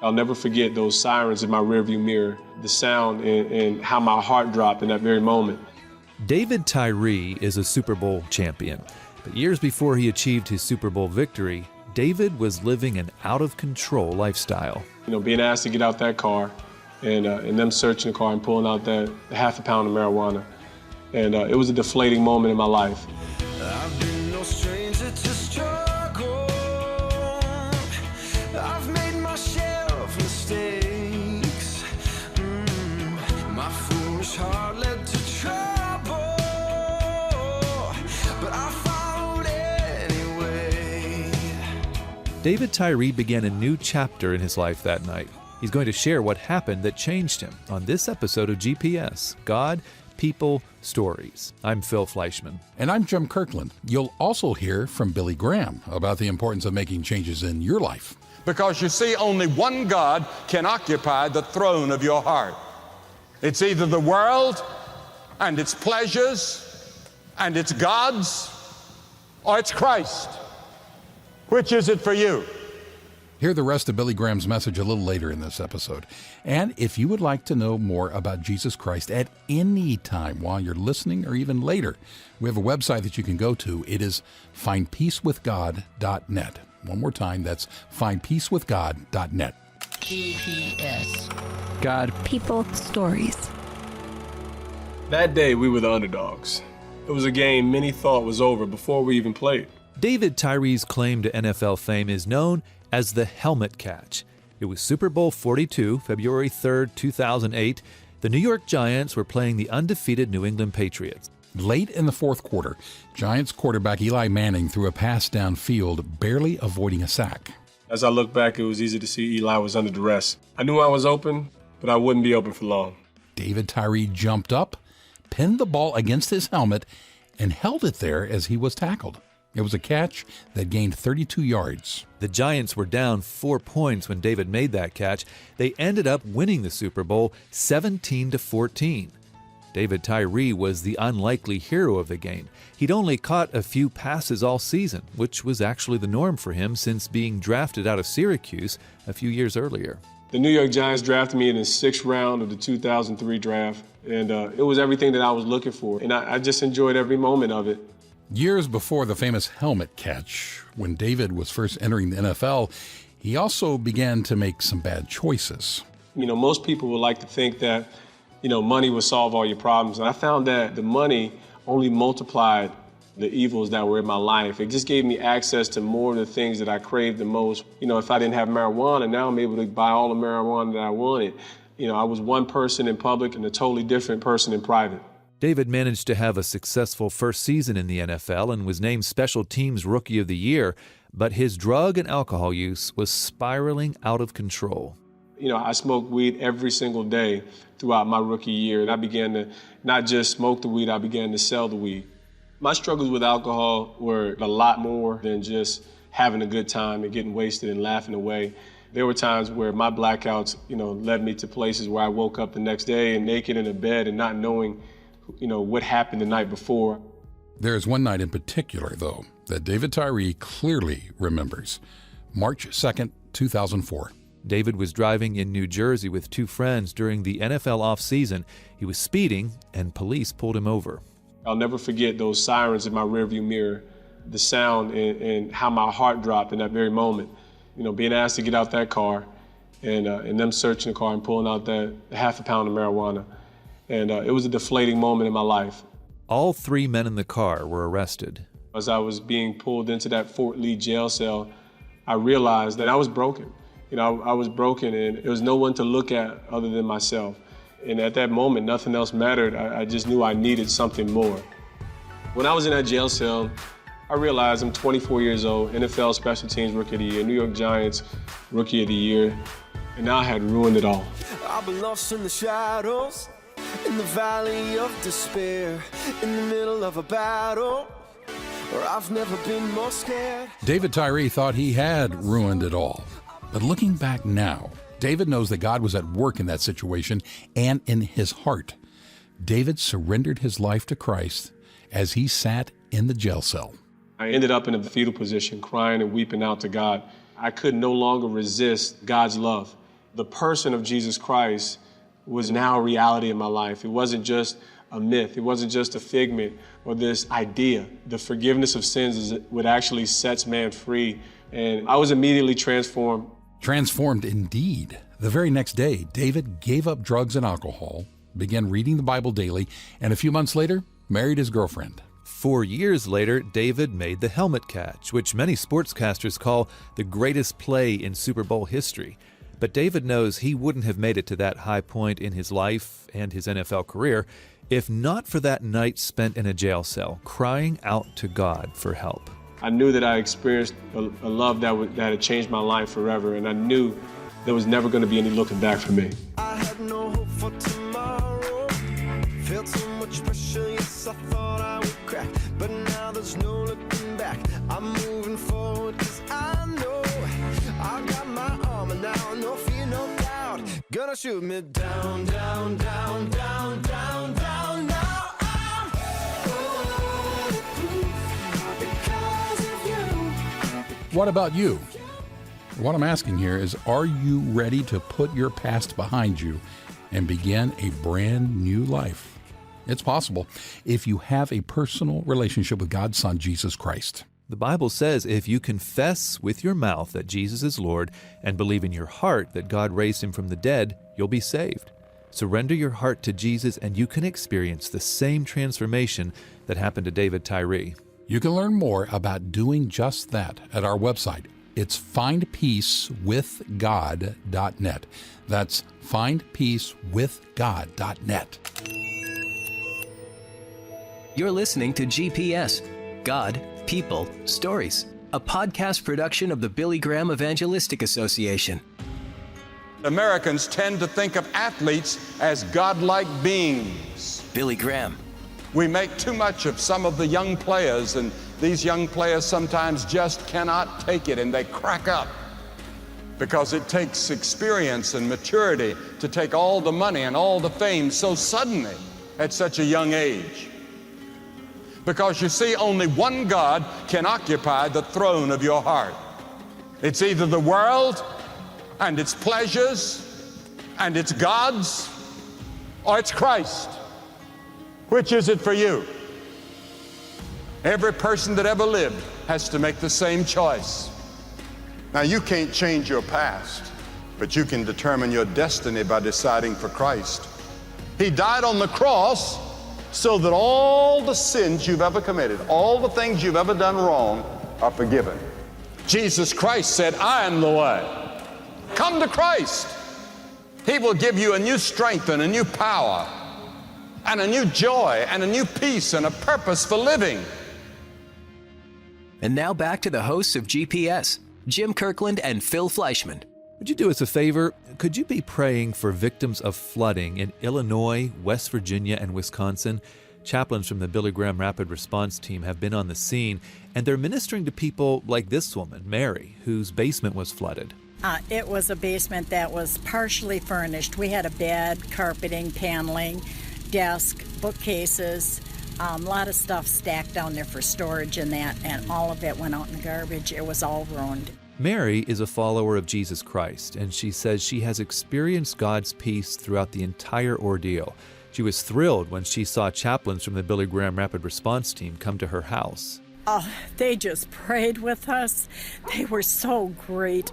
I'll never forget those sirens in my rearview mirror, the sound and how my heart dropped in that very moment. David Tyree is a Super Bowl champion, but years before he achieved his Super Bowl victory, David was living an out-of-control lifestyle. Being asked to get out that car and them searching the car and pulling out that half a pound of marijuana. And it was a deflating moment in my life. I've been no stranger to struggle. I've made my share of mistakes. My foolish heart led to trouble, but I followed anyway. David Tyree began a new chapter in his life that night. He's going to share what happened that changed him on this episode of GPS, God, People, Stories. I'm Phil Fleischman. And I'm Jim Kirkland. You'll also hear from Billy Graham about the importance of making changes in your life. Because you see, only one God can occupy the throne of your heart. It's either the world and its pleasures and its gods, or it's Christ. Which is it for you? Hear the rest of Billy Graham's message a little later in this episode. And if you would like to know more about Jesus Christ at any time while you're listening or even later, we have a website that you can go to. It is findpeacewithgod.net. One more time, that's findpeacewithgod.net. GPS. God. People. Stories. That day, we were the underdogs. It was a game many thought was over before we even played. David Tyree's claim to NFL fame is known as the helmet catch. It was Super Bowl 42, February 3rd, 2008. The New York Giants were playing the undefeated New England Patriots. Late in the fourth quarter, Giants quarterback Eli Manning threw a pass downfield, barely avoiding a sack. As I look back, it was easy to see Eli was under duress. I knew I was open, but I wouldn't be open for long. David Tyree jumped up, pinned the ball against his helmet, and held it there as he was tackled. It was a catch that gained 32 yards. The Giants were down 4 points when David made that catch. They ended up winning the Super Bowl 17-14. David Tyree was the unlikely hero of the game. He'd only caught a few passes all season, which was actually the norm for him since being drafted out of Syracuse a few years earlier. The New York Giants drafted me in the 6th round of the 2003 draft, and it was everything that I was looking for, and I just enjoyed every moment of it. Years before the famous helmet catch, when David was first entering the NFL, he also began to make some bad choices. Most people would like to think that, money would solve all your problems. And I found that the money only multiplied the evils that were in my life. It just gave me access to more of the things that I craved the most. If I didn't have marijuana, now I'm able to buy all the marijuana that I wanted. I was one person in public and a totally different person in private. David managed to have a successful first season in the NFL and was named Special Teams Rookie of the Year, but his drug and alcohol use was spiraling out of control. I smoked weed every single day throughout my rookie year. And I began to not just smoke the weed, I began to sell the weed. My struggles with alcohol were a lot more than just having a good time and getting wasted and laughing away. There were times where my blackouts, led me to places where I woke up the next day and naked in a bed and not knowing what happened the night before. There's one night in particular, though, that David Tyree clearly remembers. March 2nd, 2004. David was driving in New Jersey with two friends during the NFL offseason. He was speeding, and police pulled him over. I'll never forget those sirens in my rearview mirror, the sound and how my heart dropped in that very moment. Being asked to get out that car and them searching the car and pulling out that half a pound of marijuana. And it was a deflating moment in my life. All three men in the car were arrested. As I was being pulled into that Fort Lee jail cell, I realized that I was broken. I was broken and there was no one to look at other than myself. And at that moment, nothing else mattered. I just knew I needed something more. When I was in that jail cell, I realized I'm 24 years old, NFL Special Teams Rookie of the Year, New York Giants Rookie of the Year, and now I had ruined it all. I've been lost in the shadows, in the valley of despair, in the middle of a battle, where I've never been more scared. David Tyree thought he had ruined it all. But looking back now, David knows that God was at work in that situation and in his heart. David surrendered his life to Christ as he sat in the jail cell. I ended up in a fetal position, crying and weeping out to God. I could no longer resist God's love. The person of Jesus Christ was now a reality in my life. It wasn't just a myth. It wasn't just a figment or this idea. The forgiveness of sins is what actually sets man free. And I was immediately transformed. Transformed indeed. The very next day, David gave up drugs and alcohol, began reading the Bible daily, and a few months later, married his girlfriend. 4 years later, David made the helmet catch, which many sportscasters call the greatest play in Super Bowl history. But David knows he wouldn't have made it to that high point in his life and his NFL career if not for that night spent in a jail cell, crying out to God for help. I knew that I experienced a love that had changed my life forever, and I knew there was never going to be any looking back for me. I had no hope for tomorrow. Felt so much pressure, yes, I thought I would crack. But now there's no looking back. I'm moving forward, 'cause I know I got my armor now. No fear, no doubt. Gonna shoot me down, down, down, down, down, down. Now I'm bulletproof because of you. What about you? What I'm asking here is, are you ready to put your past behind you and begin a brand new life? It's possible if you have a personal relationship with God's Son, Jesus Christ. The Bible says if you confess with your mouth that Jesus is Lord and believe in your heart that God raised him from the dead, you'll be saved. Surrender your heart to Jesus and you can experience the same transformation that happened to David Tyree. You can learn more about doing just that at our website. It's findpeacewithgod.net. That's findpeacewithgod.net. You're listening to GPS, God, People, Stories, a podcast production of the Billy Graham Evangelistic Association. Americans tend to think of athletes as godlike beings. Billy Graham. We make too much of some of the young players, and these young players sometimes just cannot take it and they crack up because it takes experience and maturity to take all the money and all the fame so suddenly at such a young age. Because you see, only one God can occupy the throne of your heart. It's either the world and its pleasures and its gods, or it's Christ. Which is it for you? Every person that ever lived has to make the same choice. Now, you can't change your past, but you can determine your destiny by deciding for Christ. He died on the cross so that all the sins you've ever committed, all the things you've ever done wrong, are forgiven. Jesus Christ said, I am the way. Come to Christ. He will give you a new strength and a new power and a new joy and a new peace and a purpose for living. And now back to the hosts of GPS, Jim Kirkland and Phil Fleischman. Would you do us a favor? Could you be praying for victims of flooding in Illinois, West Virginia, and Wisconsin? Chaplains from the Billy Graham Rapid Response Team have been on the scene, and they're ministering to people like this woman, Mary, whose basement was flooded. It was a basement that was partially furnished. We had a bed, carpeting, paneling, desk, bookcases, a lot of stuff stacked down there for storage and that, and all of it went out in the garbage. It was all ruined. Mary is a follower of Jesus Christ, and she says she has experienced God's peace throughout the entire ordeal. She was thrilled when she saw chaplains from the Billy Graham Rapid Response Team come to her house. Oh, they just prayed with us. They were so great.